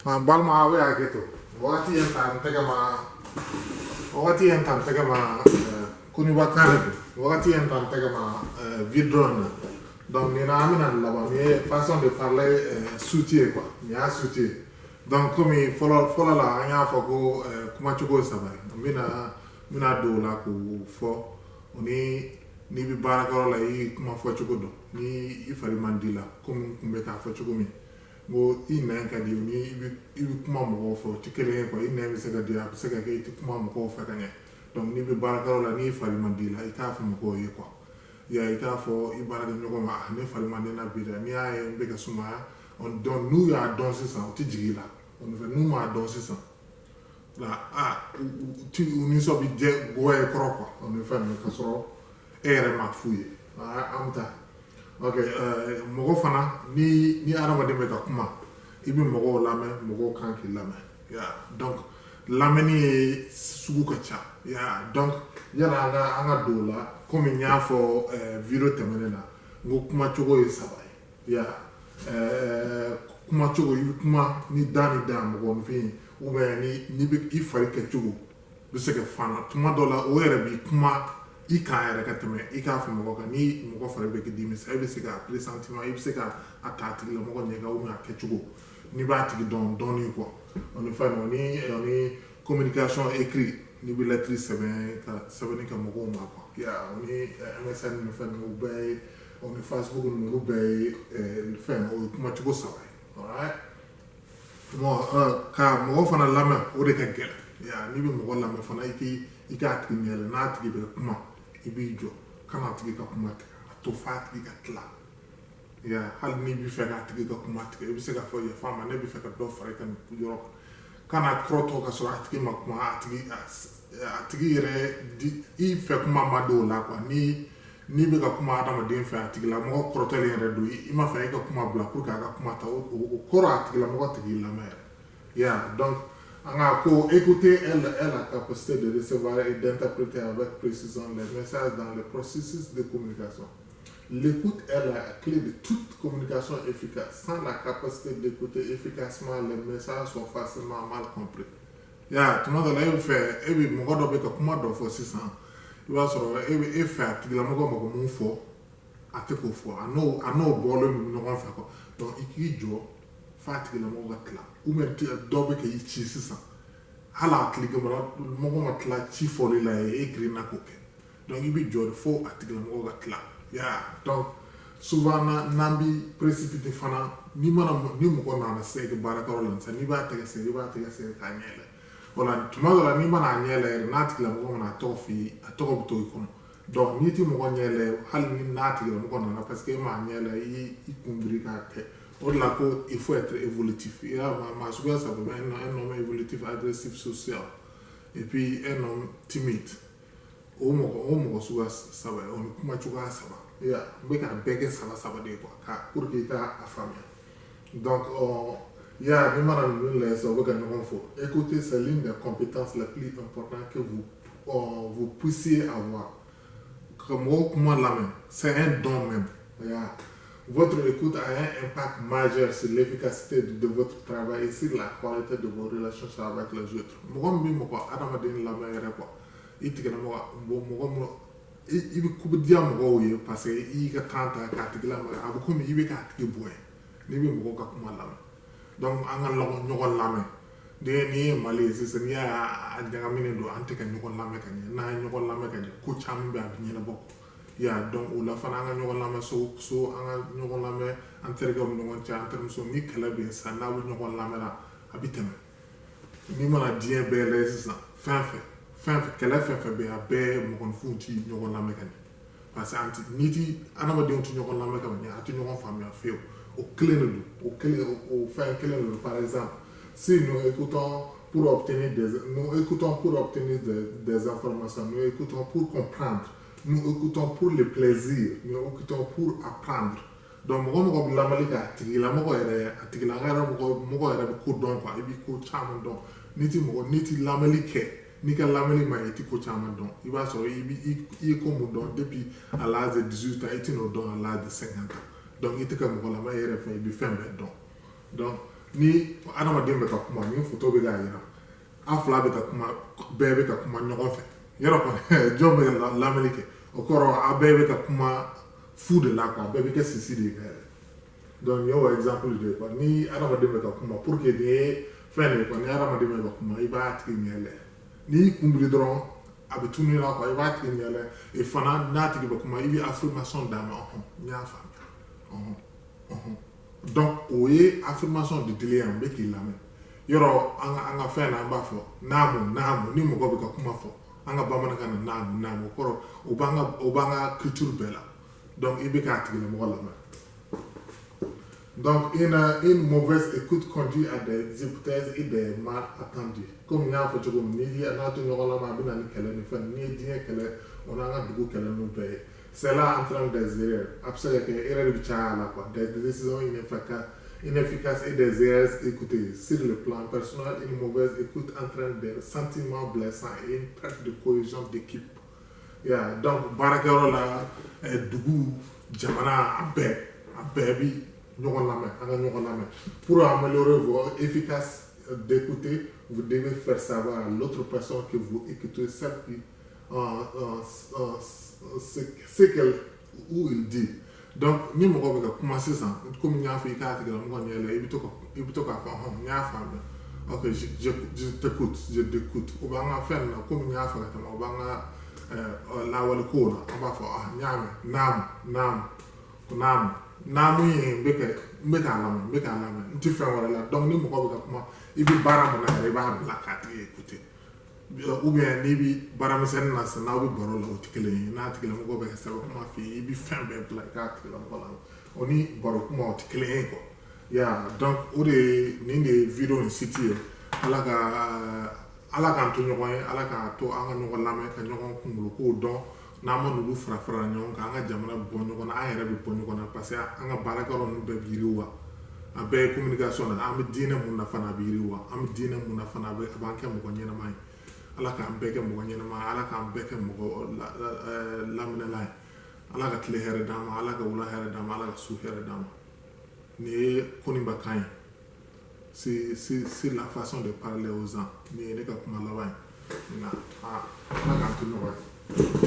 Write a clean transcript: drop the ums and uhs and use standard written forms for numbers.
balma awe aketo wakati yen tan tega ma kuni wakare wakati yen tan tega ma vidron donc ni na amina là-bas mais façon de parler soutien quoi ni a soutien donc comme follow la anya foko kuma chugo sabai mina do la ko fo oni ni bi barakaro la yi kuma fo chugo do ni ifari mandila comme kumbe ka fo chugo mi go ina ka di ni ibi kuma mo fo tikele ko ina mi sega dia sega ke ti kuma mo fo kanye donc ni bi barakaro la ni ifari mandila ika fo mo ko ye quoi ya ika fo ibara de nyogo ma ne fari mandina bi da ni ay mbega suma on don nous ya don c'est ça ti jigila on fait nous ma don c'est ça là tu ni so bi je goye kro quoi on fait me kasoro ere ma fuye amta ok mogo fana ni arama de meka kuma ibi mogo lame mogo kanki lame ya donc lameni sugu kacha ya donc yana anga dola comme nya fo viro temenena ngo kuma chogo yisabai ya kuma chogo kuma ni dani dam go mfi ube ni bi ifari ke chogo biseke fana tuma dola o ere bi kuma ika ere ka teme ika fo mo ka ni mo ko fare be ke dimi sai be se ka presentiment ibi se ka atati le mo ko nyega o ma ke chogo ni ba ti don ni quoi on fait ni communication écrit ni bi lettre 7 ka mo ko ma quoi ya ni MSN me fait no bay on Facebook no bay le fait o kuma chogo sabai alright mo ka mo fana lama o de ka gel ya ni bi mo lama fana ika ati ni ele na ati be kuma ibijo kana ati ka kuma to fat ka tla ya hal ni bi fe ka ati ka kuma ati bi se ka fo ya fama ne bi fe ka do fare kan Europe kana kroto ka so ati ma kuma ati re di I fe kuma mado la kwa ni bi ka kuma adama den fe ati la mo kroto le re do I ma fe ka kuma bla pour ka kuma ta o koro ati la mo ati la mer ya donc écouter, elle a la capacité de recevoir et d'interpréter avec précision les messages dans le processus de communication. L'écoute est la clé de toute communication efficace. Sans la capacité d'écouter efficacement, les messages sont facilement mal compris. Ya, tout le monde a fait, et puis mon gars doit être comme moi dans 600. Il va se retrouver et faire, il a mon fort, à te fois. À nos bols, nous n'avons fait quoi. Donc, il y a fatigue la mo gatla ou men dobe ke ci sisa hala clique mo gatla ci foli la écrit na ko ke donc ibi jor fo article mo gatla ya donc souvent nambi précipité fana ni mo ko na se ke barakaro lan sa ni ba te se ka nyele wala tuma la ni mana nyele na article mo na to fi to to ko donc ni ti mo ko nyele hal ni na article mo ko na parce que ma nyele I kumbri ka ke au-delà il faut être évolutif. Il y a ma soeur, ça veut dire un homme évolutif, agressif, social. Et puis un homme timide. Au moins, ça va. On peut pas ça va. Il y a ça va dire quoi. Pour qu'il y ait à famille. Donc, il y a écoutez, c'est l'une des compétences les plus importantes que vous puissiez avoir. Comme moi, la main, c'est un don même. Yeah. Votre écoute a un impact majeur sur l'efficacité de votre travail et sur la qualité de vos relations avec les autres. Moi, je suis adama den la meilleure quoi. Il te gana moi il be kubidia mo ye parce que il ka tanta ka tigla ma abu ko mi ibe ka tigi boy. Ni be mo ka kuma la. Donc anga lo nyogol la me. De ni Malaysia se ni a daga mine do ante ka nyogol la me ka ni na nyogol la me ka ko cham be abi ni bok. Ya donc ou la fana nga ñogon lame so anga ñogon lame antergam ñogon ci anterm so ni kala be sa na bu ñogon lame la abitem ni mana dien be les ça fin kala fin be be mo kon funti ñogon lame kan parce que anti niti anama de on ñogon lame kan ni ati ñogon famia feo au clé au fin clé par exemple si nous écoutons pour obtenir des informations nous écoutons pour comprendre. Nous écoutons pour le plaisir, nous écoutons pour apprendre. Donc, moi, je vais vous dire, à l'âge de 18 ans, il à l'âge de 50 ans. Donc, il était comme la meilleure fin, il fait un don. Donc, ni adamaden bɛ ka kuma ni photo bɛ k'a yira an fila bɛ ka kuma bɛɛ bɛ ka kuma ɲɔgɔn fɛ yɔrɔ kɔni jɔn bɛ ka lamɛnni kɛ o kɔrɔ a bɛɛ bɛ ka kuma fu de la quoi a bɛɛ bɛ kɛ sisi de kɛ donc nin y'o exemple de ye quoi ni adamaden bɛ ka kuma pour que nin ye fɛn de ye quoi ni adamaden bɛ ka kuma i b'a tigi ɲɛ lajɛ n'i y'i kun biri dɔrɔn a bɛ tunun i la quoi i b'a tigi ɲɛ lajɛ et fana n'a tigi bɛ kuma i bɛ affirmation d'a ma n y'a faamuya donc o ye affirmation de dili ye n bɛ k'i lamɛn yɔrɔ an ka fɛn na an b'a fɔ naamu ni mɔgɔ bɛ ka kuma fɔ an ka bamanankan na naamu o kɔrɔ o b'an ka culture bɛɛ la donc i bɛ k'a tigilamɔgɔ lamɛn donc une mauvaise écoute conduit à des hypothèses et des malentendus comme n y'a fɔ cogo min n'i n'a to ɲɔgɔn lamɛn a bɛ na ni kɛlɛ ni fɛn n'i ye diɲɛ kɛlɛ o n'an ka dugu kɛlɛ ninnu bɛɛ ye c'est là entraîne des erreurs a bɛ se ka kɛ erreur bɛ caya la quoi des décisions inefficaces et des erreurs écoutées sur le plan personnel une mauvaise écoute entraîne des sentiments blessants et une perte de cohésion d'équipe donc baarakɛyɔrɔ la dugu jamana a bɛɛ bi ɲɔgɔn lamɛn an ka ɲɔgɔn lamɛn pour améliorer votre efficace d'écouter vous devez faire savoir à l'autre personne que vous écoutez celle qui ce qu'elle ou il dit donc ni mɔgɔ bɛ ka kuma sisan komi n y'a fɔ i k'a tigilamɔgɔ ɲɛ la i bɛ to k'a fɔ n y'a faamuya ok je t'écoute o b'an ka fɛn na komi n y'a fɔ ka tɛmɛ o b'an ka lawale kow la an b'a fɔ n y'a mɛn naamu ye n bɛ k'a lamɛn n tɛ fɛn wɛrɛ la donc ni mɔgɔ bɛ ka kuma i bɛ baara min na yɛrɛ i b'a bila k'a tigi écouter ou bien n'i bɛ baaramisɛnnin na sisan n'aw bɛ baro la o tɛ kelen ye n'a tigilamɔgɔ bɛ ka sɛbɛn kuma f'i ye i bɛ fɛn bɛɛ bila i k'a tigilamɔgɔ la o ni baro kuma o tɛ kelen ye quoi donc o de ye nin de ye video in siti ye ala k'an to ɲɔgɔn ye ala k'a to an ka ɲɔgɔn lamɛn ka ɲɔgɔn kunkolo kow dɔn n'an ma n'olu fara ɲɔgɔn kan an ka jamana bɔ ɲɔgɔn na an yɛrɛ bɛ bɔ ɲɔgɔn na parce que an ka baarakɛyɔrɔ ninnu bɛɛ bɛ yiriwa a bɛɛ ye communication na an bɛ diinɛ mun na fana a bɛ yiriwa an bɛ diinɛ mun na fana a b'an kɛ mɔgɔ ɲɛnama ye ala k'an bɛɛ kɛ mɔgɔ ɲɛnama ye ala k'an bɛɛ kɛ mɔgɔ laminɛla ye ala ka tile hɛrɛ d'an ma ala ka wula hɛrɛ d'an ma ala ka su hɛrɛ d'an ma nin ye Koniba kan ye c'est la façon de parler aux gens nin ye ne ka kuma laban ye nka ala k'an to ɲɔgɔn ye